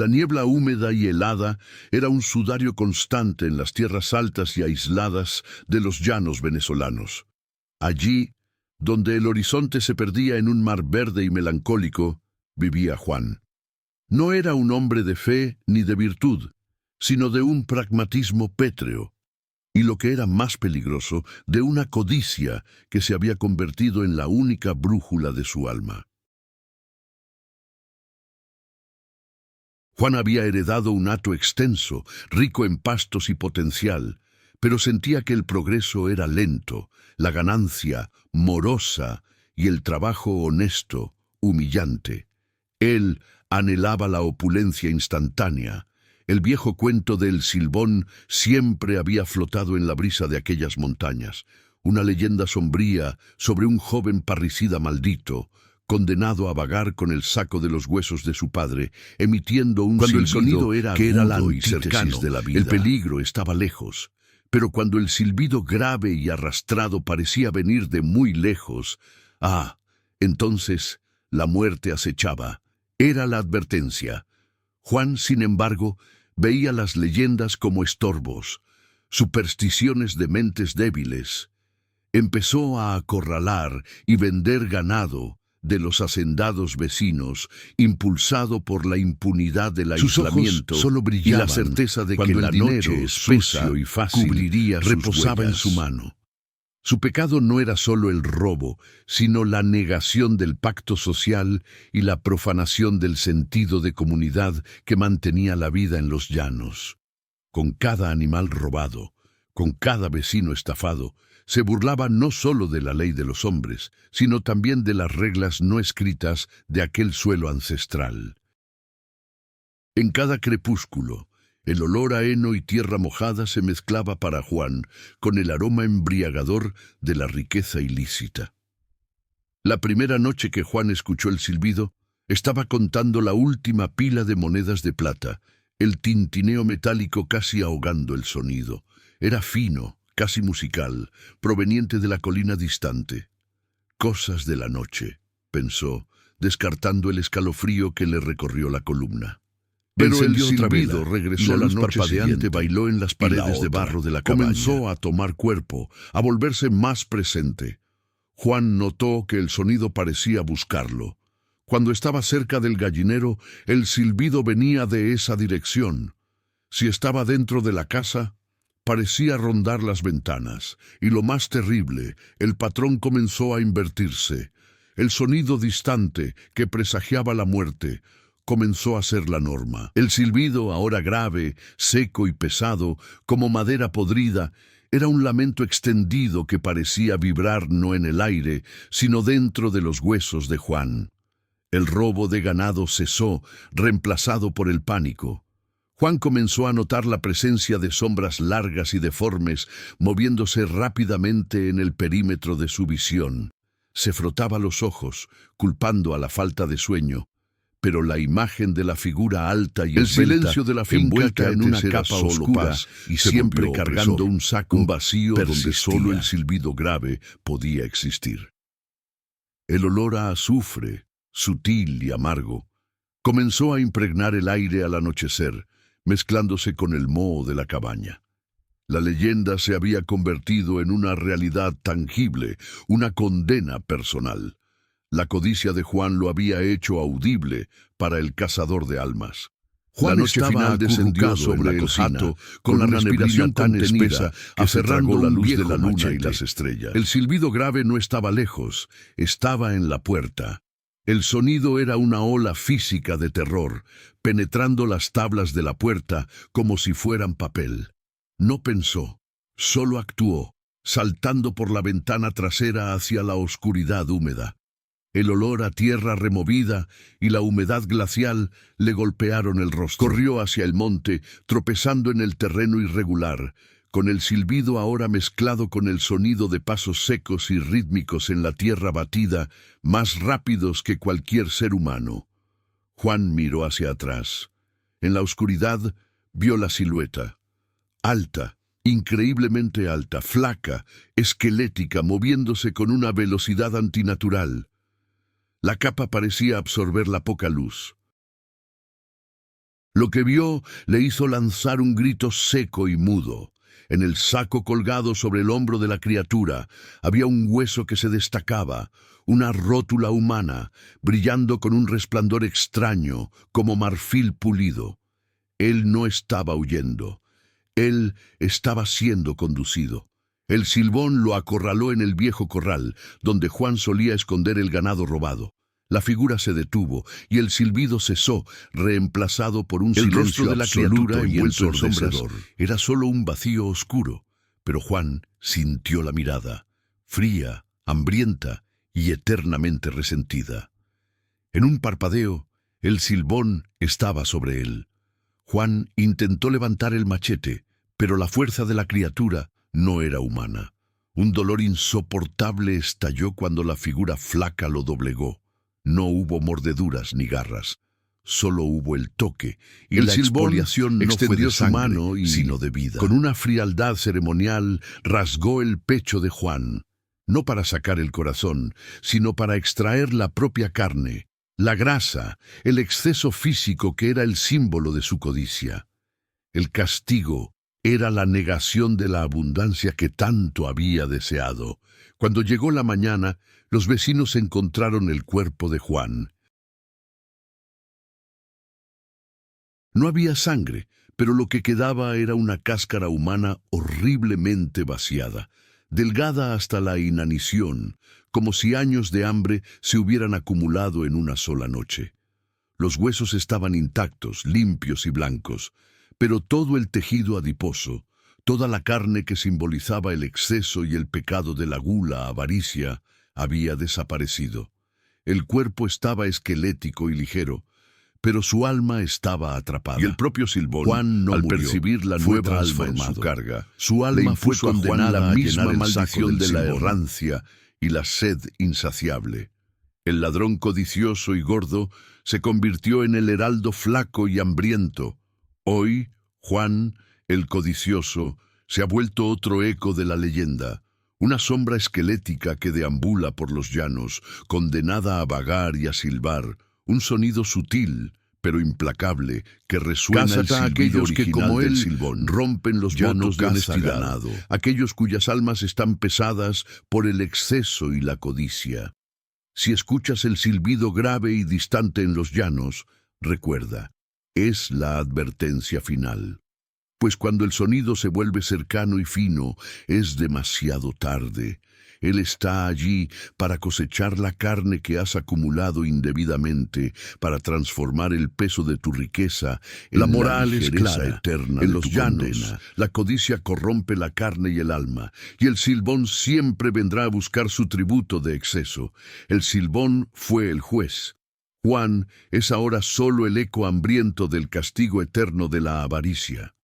La niebla húmeda y helada era un sudario constante en las tierras altas y aisladas de los llanos venezolanos. Allí, donde el horizonte se perdía en un mar verde y melancólico, vivía Juan. No era un hombre de fe ni de virtud, sino de un pragmatismo pétreo, y lo que era más peligroso, de una codicia que se había convertido en la única brújula de su alma. Juan había heredado un hato extenso, rico en pastos y potencial, pero sentía que el progreso era lento, la ganancia morosa y el trabajo honesto humillante. Él anhelaba la opulencia instantánea. El viejo cuento del Silbón siempre había flotado en la brisa de aquellas montañas, una leyenda sombría sobre un joven parricida maldito, condenado a vagar con el saco de los huesos de su padre, emitiendo un Cuando el silbido sonido era que era la agudo y antítesis cercano, de la vida. El peligro estaba lejos, pero cuando el silbido grave y arrastrado parecía venir de muy lejos, entonces la muerte acechaba. Era la advertencia. Juan, sin embargo, veía las leyendas como estorbos, supersticiones de mentes débiles. Empezó a acorralar y vender ganado de los hacendados vecinos, impulsado por la impunidad del aislamiento solo y brillaban la certeza de que cuando el el dinero dinero sucio y fácil cubriría sus reposaba en huellas. su mano. Su pecado no era solo el robo, sino la negación del pacto social y la profanación del sentido de comunidad que mantenía la vida en los llanos. Con cada animal robado, con cada vecino estafado, se burlaba no solo de la ley de los hombres, sino también de las reglas no escritas de aquel suelo ancestral. En cada crepúsculo, el olor a heno y tierra mojada se mezclaba para Juan con el aroma embriagador de la riqueza ilícita. La primera noche que Juan escuchó el silbido, estaba contando la última pila de monedas de plata, el tintineo metálico casi ahogando el sonido. Era fino, casi musical, proveniente de la colina distante. Cosas de la noche, pensó, descartando el escalofrío que le recorrió la columna. Pero el Encendió otra silbido vela, regresó, y la la luz noche parpadeante siguiente bailó en las y la paredes de otra. barro de la cabaña. Comenzó a tomar cuerpo, a volverse más presente. Juan notó que el sonido parecía buscarlo. Cuando estaba cerca del gallinero, el silbido venía de esa dirección. Si estaba dentro de la casa, parecía rondar las ventanas, y lo más terrible, el patrón comenzó a invertirse. El sonido distante, que presagiaba la muerte, comenzó a ser la norma. El silbido, ahora grave, seco y pesado, como madera podrida, era un lamento extendido que parecía vibrar no en el aire, sino dentro de los huesos de Juan. El robo de ganado cesó, reemplazado por el pánico. Juan comenzó a notar la presencia de sombras largas y deformes, moviéndose rápidamente en el perímetro de su visión. Se frotaba los ojos, culpando a la falta de sueño, pero la imagen de la figura alta y El esbelta, silencio de la finca, envuelta que en una antes era capa solo oscura paz, y se siempre volvió cargando opresor. un saco, un vacío donde persistía. solo el silbido grave podía existir. El olor a azufre, sutil y amargo, comenzó a impregnar el aire al anochecer, mezclándose con el moho de la cabaña. La leyenda se había convertido en una realidad tangible, una condena personal. La codicia de Juan lo había hecho audible para el cazador de almas. Juan La noche estaba final descendió acurrucado sobre en la el cocina, jato con con una una respiración neblina tan contenida espesa que que se tragó tragó la un luz de viejo la luna y machete. las estrellas. El silbido grave no estaba lejos, estaba en la puerta. El sonido era una ola física de terror, penetrando las tablas de la puerta como si fueran papel. No pensó, solo actuó, saltando por la ventana trasera hacia la oscuridad húmeda. El olor a tierra removida y la humedad glacial le golpearon el rostro. Corrió hacia el monte, tropezando en el terreno irregular, con el silbido ahora mezclado con el sonido de pasos secos y rítmicos en la tierra batida, más rápidos que cualquier ser humano. Juan miró hacia atrás. En la oscuridad vio la silueta. Alta, increíblemente alta, flaca, esquelética, moviéndose con una velocidad antinatural. La capa parecía absorber la poca luz. Lo que vio le hizo lanzar un grito seco y mudo. En el saco colgado sobre el hombro de la criatura había un hueso que se destacaba, una rótula humana, brillando con un resplandor extraño, como marfil pulido. Él no estaba huyendo. Él estaba siendo conducido. El silbón lo acorraló en el viejo corral, donde Juan solía esconder el ganado robado. La figura se detuvo y el silbido cesó, reemplazado por un silencio rostro de la criatura envuelto en ensordecedor. sombras era solo un vacío oscuro. Pero Juan sintió la mirada, fría, hambrienta y eternamente resentida. En un parpadeo, el silbón estaba sobre él. Juan intentó levantar el machete, pero la fuerza de la criatura no era humana. Un dolor insoportable estalló cuando la figura flaca lo doblegó. No hubo mordeduras ni garras, solo hubo el toque, y El la silbón expoliación no fue extendió de su sangre, mano sino de vida. Con Con una frialdad ceremonial rasgó el pecho de Juan, no para sacar el corazón, sino para extraer la propia carne, la grasa, el exceso físico que era el símbolo de su codicia. El castigo era la negación de la abundancia que tanto había deseado. Cuando llegó la mañana, los vecinos encontraron el cuerpo de Juan. No había sangre, pero lo que quedaba era una cáscara humana horriblemente vaciada, delgada hasta la inanición, como si años de hambre se hubieran acumulado en una sola noche. Los huesos estaban intactos, limpios y blancos, pero todo el tejido adiposo, toda la carne que simbolizaba el exceso y el pecado de la gula, avaricia, había desaparecido. El cuerpo estaba esquelético y ligero, pero su alma estaba atrapada. Y el propio silbón, Juan no al murió, percibir la fue nueva alma en su transformado. carga, Su le alma fue impuso a Juan condenada la a misma llenar el saco maldición de la del silbón. errancia y la sed insaciable. El ladrón codicioso y gordo se convirtió en el heraldo flaco y hambriento. Hoy, Juan, el codicioso, se ha vuelto otro eco de la leyenda, una sombra esquelética que deambula por los llanos, condenada a vagar y a silbar, un sonido sutil, pero implacable, que resuena el Cásate a silbido aquellos que, original como del él, silbón, rompen los ya no votos de caza honestidad, ganado. aquellos cuyas almas están pesadas por el exceso y la codicia. Si escuchas el silbido grave y distante en los llanos, recuerda, es la advertencia final. Pues cuando el sonido se vuelve cercano y fino, es demasiado tarde. Él está allí para cosechar la carne que has acumulado indebidamente, para transformar el peso de tu riqueza en La moral es ligereza clara. eterna En de los tu llanos, condena. La codicia corrompe la carne y el alma, y el silbón siempre vendrá a buscar su tributo de exceso. El silbón fue el juez. Juan es ahora solo el eco hambriento del castigo eterno de la avaricia.